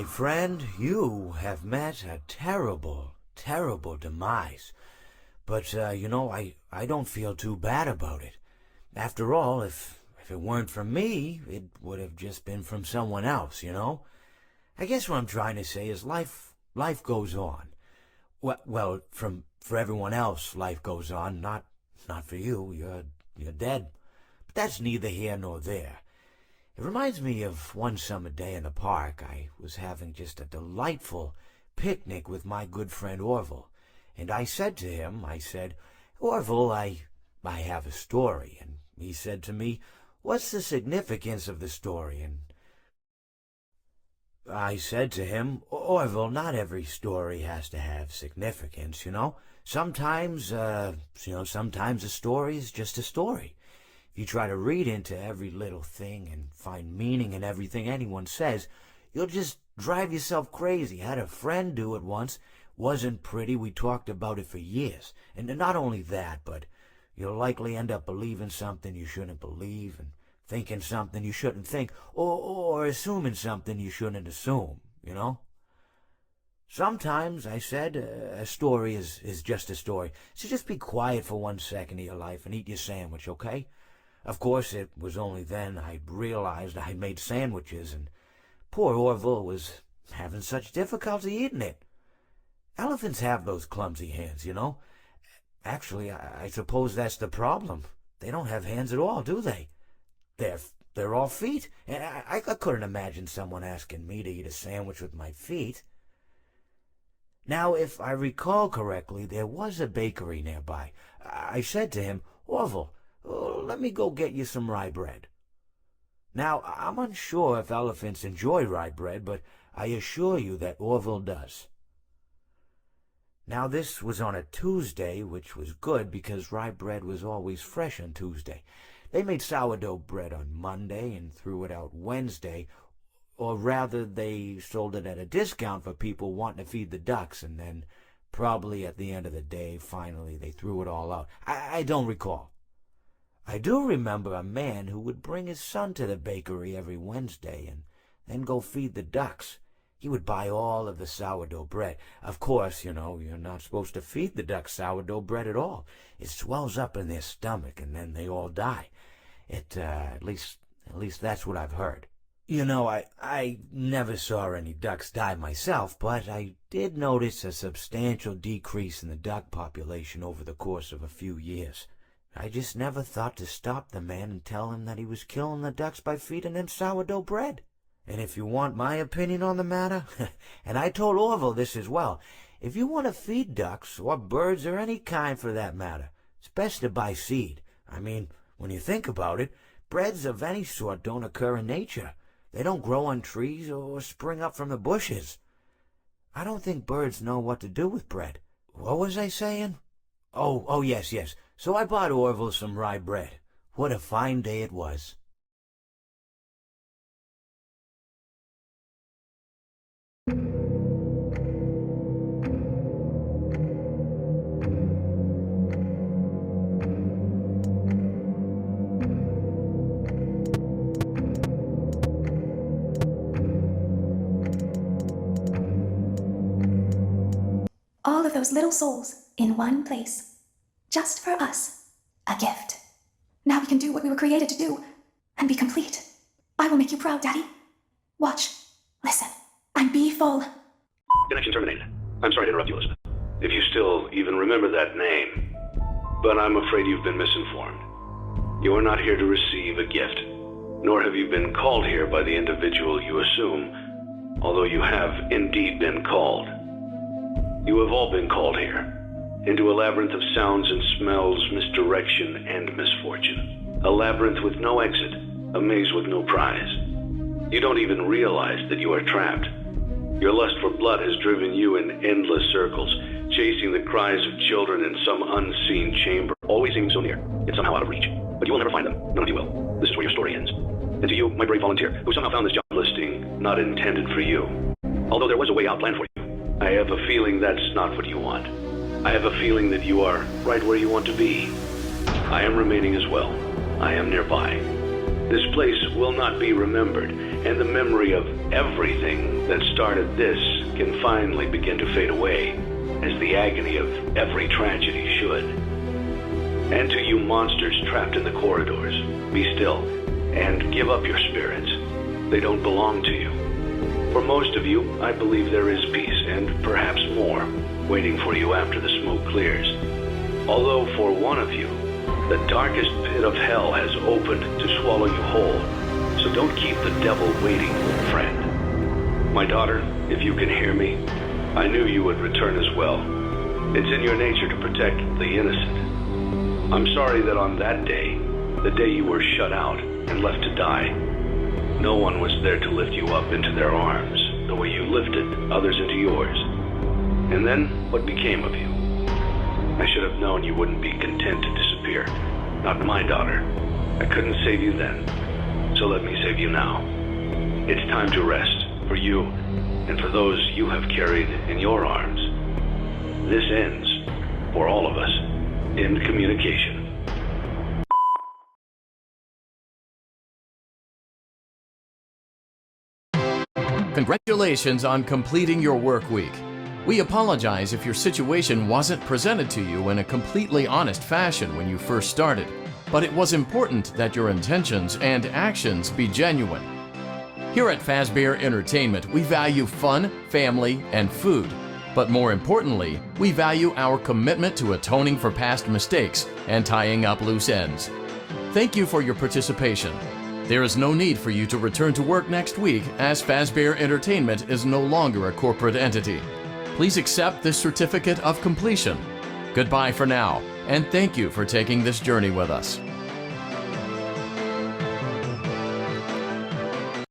My friend, you have met a terrible, terrible demise. But, I don't feel too bad about it. After all, if it weren't from me, it would have just been from someone else, you know? I guess what I'm trying to say is life goes on. Well, for everyone else, life goes on, not for you. You're dead. But that's neither here nor there. It reminds me of one summer day in the park. I was having just a delightful picnic with my good friend Orville. And I said to him, Orville, I have a story. And he said to me, what's the significance of the story? And I said to him, Orville, not every story has to have significance, you know? Sometimes a story is just a story. If you try to read into every little thing and find meaning in everything anyone says, you'll just drive yourself crazy. I had a friend do it once. Wasn't pretty. We talked about it for years. And not only that, but you'll likely end up believing something you shouldn't believe and thinking something you shouldn't think, or assuming something you shouldn't assume, you know? Sometimes, I said, a story is just a story. So just be quiet for 1 second of your life and eat your sandwich, okay? Of course, it was only then I realized I made sandwiches, and poor Orville was having such difficulty eating it. Elephants have those clumsy hands, you know. Actually, I suppose that's the problem. They don't have hands at all, do they? They're all feet, and I couldn't imagine someone asking me to eat a sandwich with my feet. Now, if I recall correctly, there was a bakery nearby. I said to him, Orville, let me go get you some rye bread. Now, I'm unsure if elephants enjoy rye bread, but I assure you that Orville does. Now, this was on a Tuesday, which was good because rye bread was always fresh on Tuesday. They made sourdough bread on Monday and threw it out Wednesday, or rather they sold it at a discount for people wanting to feed the ducks, and then probably at the end of the day, finally, they threw it all out. I don't recall. I do remember a man who would bring his son to the bakery every Wednesday and then go feed the ducks. He would buy all of the sourdough bread. Of course, you know, you're not supposed to feed the ducks sourdough bread at all. It swells up in their stomach and then they all die. At least that's what I've heard. You know, I never saw any ducks die myself, but I did notice a substantial decrease in the duck population over the course of a few years. I just never thought to stop the man and tell him that he was killing the ducks by feeding them sourdough bread. And if you want my opinion on the matter, and I told Orville this as well, if you want to feed ducks, or birds, or any kind for that matter, it's best to buy seed. I mean, when you think about it, breads of any sort don't occur in nature. They don't grow on trees or spring up from the bushes. I don't think birds know what to do with bread. What was I saying? Oh, yes. So I bought Orville some rye bread. What a fine day it was. All of those little souls in one place. Just for us. A gift. Now we can do what we were created to do and be complete. I will make you proud, Daddy. Watch. Listen. I'm B-full. Connection terminated. I'm sorry to interrupt you, Elizabeth. If you still even remember that name. But I'm afraid you've been misinformed. You are not here to receive a gift. Nor have you been called here by the individual you assume, although you have indeed been called. You have all been called here, into a labyrinth of sounds and smells, misdirection, and misfortune. A labyrinth with no exit, a maze with no prize. You don't even realize that you are trapped. Your lust for blood has driven you in endless circles, chasing the cries of children in some unseen chamber. Always seems so near, yet somehow out of reach. But you will never find them. None of you will. This is where your story ends. And to you, my brave volunteer, who somehow found this job listing not intended for you. Although there was a way out planned for you. I have a feeling that's not what you want. I have a feeling that you are right where you want to be. I am remaining as well. I am nearby. This place will not be remembered, and the memory of everything that started this can finally begin to fade away, as the agony of every tragedy should. And to you monsters trapped in the corridors, be still, and give up your spirits. They don't belong to you. For most of you, I believe there is peace, and perhaps more, waiting for you after the smoke clears. Although for one of you, the darkest pit of hell has opened to swallow you whole. So don't keep the devil waiting, friend. My daughter, if you can hear me, I knew you would return as well. It's in your nature to protect the innocent. I'm sorry that on that day, the day you were shut out and left to die, no one was there to lift you up into their arms the way you lifted others into yours. And then, what became of you? I should have known you wouldn't be content to disappear. Not my daughter. I couldn't save you then, so let me save you now. It's time to rest, for you, and for those you have carried in your arms. This ends, for all of us, in communication. Congratulations on completing your work week. We apologize if your situation wasn't presented to you in a completely honest fashion when you first started, but it was important that your intentions and actions be genuine. Here at Fazbear Entertainment, we value fun, family, and food. But more importantly, we value our commitment to atoning for past mistakes and tying up loose ends. Thank you for your participation. There is no need for you to return to work next week, as Fazbear Entertainment is no longer a corporate entity. Please accept this certificate of completion. Goodbye for now, and thank you for taking this journey with us.